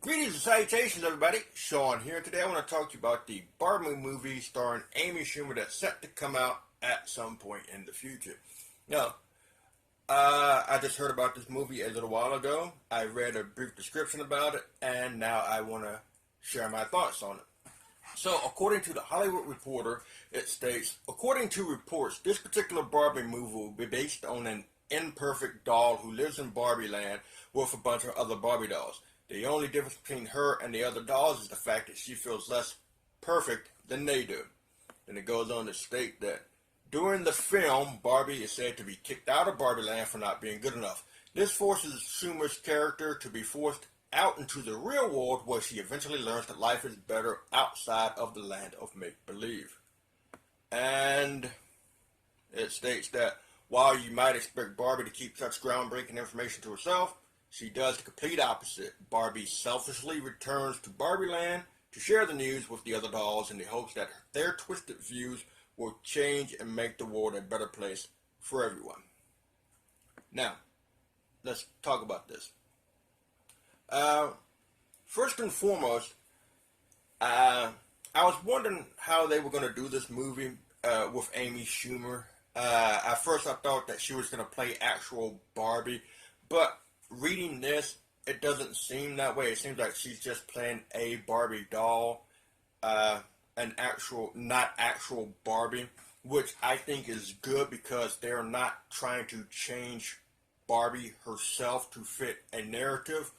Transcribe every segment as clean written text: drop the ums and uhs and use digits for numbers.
Greetings and salutations, everybody. Sean here. Today I want to talk to you about the Barbie movie starring Amy Schumar that's set to come out at some point in the future. Now, I just heard about this movie a little while ago. I read a brief description about it, and now I want to share my thoughts on it. So, according to the Hollywood Reporter, it states, according to reports, this particular Barbie movie will be based on an imperfect doll who lives in Barbie land with a bunch of other Barbie dolls. The only difference between her and the other dolls is the fact that she feels less perfect than they do. And it goes on to state that during the film, Barbie is said to be kicked out of Barbie land for not being good enough. This forces Schumer's character to be forced out into the real world, where she eventually learns that life is better outside of the land of make-believe. And it states that while you might expect Barbie to keep such groundbreaking information to herself, she does the complete opposite. Barbie selfishly returns to Barbie land to share the news with the other dolls in the hopes that their twisted views will change and make the world a better place for everyone. Now, let's talk about this. First and foremost, I was wondering how they were going to do this movie with Amy Schumar. At first I thought that she was going to play actual Barbie, but reading this, it doesn't seem that way. It seems like she's just playing a Barbie doll, not actual Barbie, which I think is good because they're not trying to change Barbie herself to fit a narrative,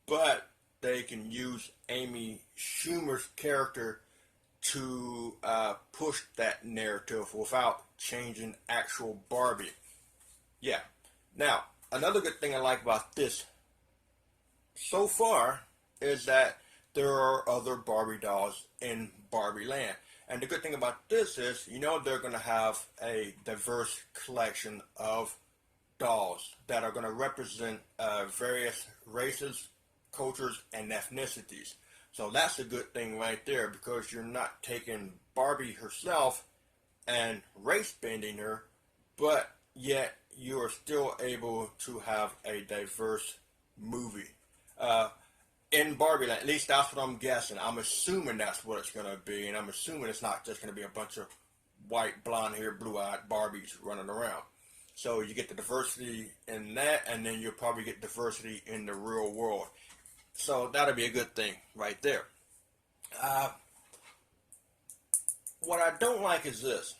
but they can use Amy Schumer's character to push that narrative without changing actual Barbie. Yeah. Now, another good thing I like about this so far is that there are other Barbie dolls in Barbie land. And the good thing about this is, they're going to have a diverse collection of dolls that are going to represent various races, cultures, and ethnicities. So that's a good thing right there, because you're not taking Barbie herself and race bending her, but yet you are still able to have a diverse movie in Barbie land. At least that's what I'm guessing. I'm assuming that's what it's going to be, and I'm assuming it's not just going to be a bunch of white, blonde-haired, blue-eyed Barbies running around. So you get the diversity in that, and then you'll probably get diversity in the real world. So that'll be a good thing right there. What I don't like is this,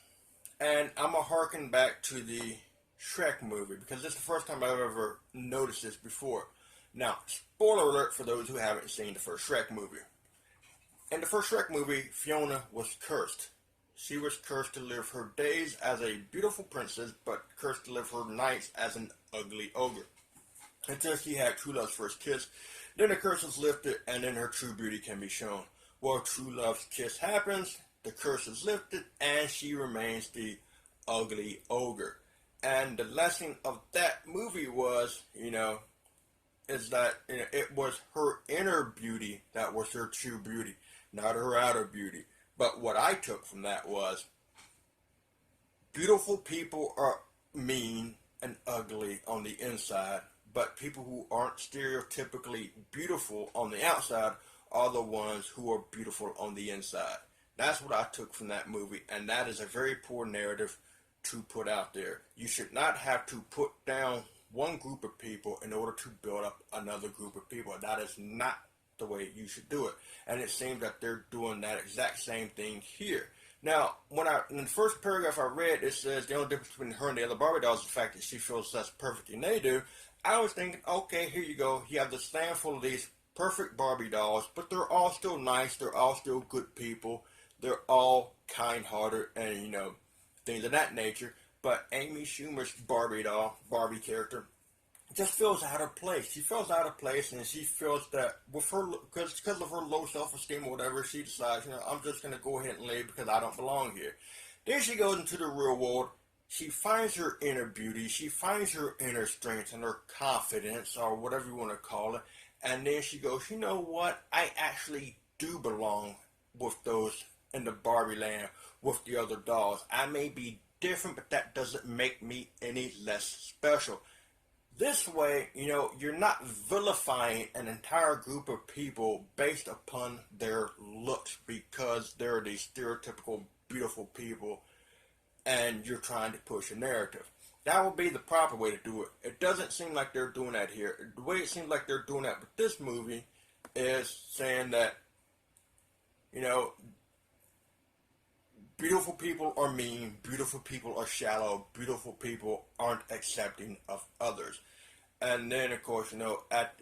and I'm going to harken back to the Shrek movie, because this is the first time I've ever noticed this before. Now, spoiler alert for those who haven't seen the first Shrek movie. In the first Shrek movie, Fiona was cursed. She was cursed to live her days as a beautiful princess, but cursed to live her nights as an ugly ogre. Until she had true love's first kiss, then the curse is lifted, and then her true beauty can be shown. Well, true love's kiss happens, the curse is lifted, and she remains the ugly ogre. And the lesson of that movie was, is that it was her inner beauty that was her true beauty, not her outer beauty. But what I took from that was, beautiful people are mean and ugly on the inside, but people who aren't stereotypically beautiful on the outside are the ones who are beautiful on the inside. That's what I took from that movie, and that is a very poor narrative to put out there. You should not have to put down one group of people in order to build up another group of people. That is not the way you should do it. And it seems that they're doing that exact same thing here. Now, in the first paragraph I read, it says the only difference between her and the other Barbie dolls is the fact that she feels less perfect than they do. I was thinking, okay, here you go. You have this handful of these perfect Barbie dolls, but they're all still nice. They're all still good people. They're all kind-hearted and, things of that nature. But Amy Schumer's Barbie character, just feels out of place. She feels out of place, and she feels that with her, because of her low self-esteem or whatever, she decides, I'm just going to go ahead and leave because I don't belong here. Then she goes into the real world. She finds her inner beauty. She finds her inner strength and her confidence, or whatever you want to call it. And then she goes, you know what? I actually do belong with those in the Barbie land with the other dolls. I may be different, but that doesn't make me any less special. This way, you're not vilifying an entire group of people based upon their looks because they're these stereotypical beautiful people and you're trying to push a narrative. That would be the proper way to do it. It doesn't seem like they're doing that here. The way it seems like they're doing that with this movie is saying that, you know, beautiful people are mean, beautiful people are shallow, beautiful people aren't accepting of others. And then, of course,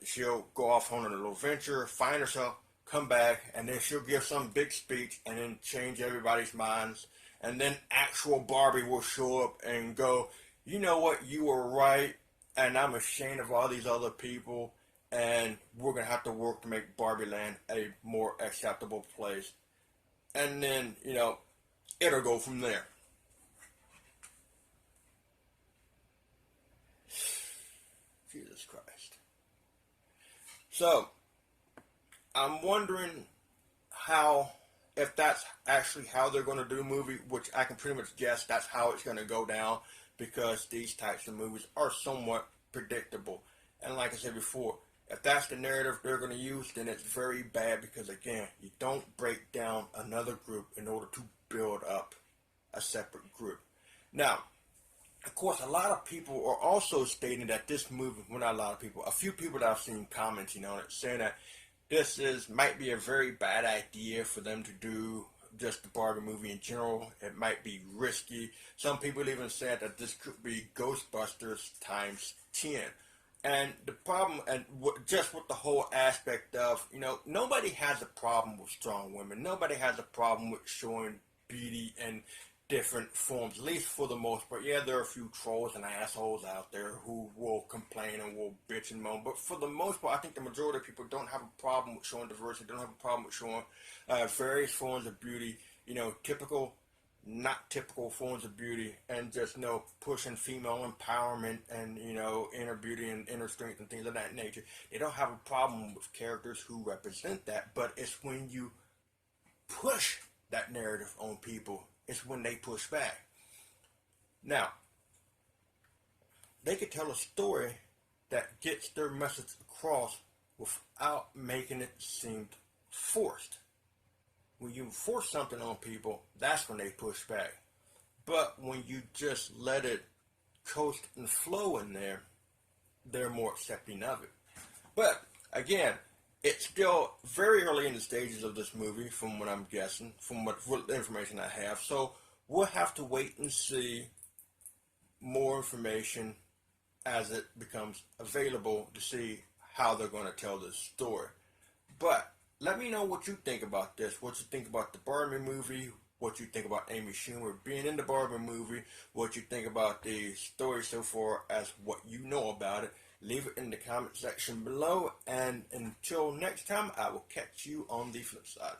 she'll go off on a little venture, find herself, come back, and then she'll give some big speech and then change everybody's minds. And then actual Barbie will show up and go, you know what, you were right, and I'm ashamed of all these other people, and we're going to have to work to make Barbie Land a more acceptable place. And then, it'll go from there. Jesus Christ. So, I'm wondering if that's actually how they're going to do the movie, which I can pretty much guess that's how it's going to go down, because these types of movies are somewhat predictable. And like I said before, if that's the narrative they're going to use, then it's very bad, because again, you don't break down another group in order to build up a separate group. Now, of course, a lot of people are also stating that this movie, well, not a lot of people, a few people that I've seen commenting on it, saying that might be a very bad idea for them to do just the Barbie movie in general. It might be risky. Some people even said that this could be Ghostbusters times 10. And the problem, and just with the whole aspect of, nobody has a problem with strong women. Nobody has a problem with showing beauty and different forms, at least for the most part. Yeah, there are a few trolls and assholes out there who will complain and will bitch and moan, but for the most part, I think the majority of people don't have a problem with showing diversity, don't have a problem with showing various forms of beauty, typical, not typical forms of beauty, and just, pushing female empowerment and, inner beauty and inner strength and things of that nature. They don't have a problem with characters who represent that, but it's when you push that narrative on people, it's when they push back. Now, they could tell a story that gets their message across without making it seem forced. When you force something on people, that's when they push back. But when you just let it coast and flow in there, they're more accepting of it. But again, it's still very early in the stages of this movie, from what I'm guessing, from what information I have. So we'll have to wait and see more information as it becomes available to see how they're going to tell this story. But let me know what you think about this. What you think about the Barbie movie. What you think about Amy Schumar being in the Barbie movie. What you think about the story so far as what you know about it. Leave it in the comment section below, and until next time, I will catch you on the flip side.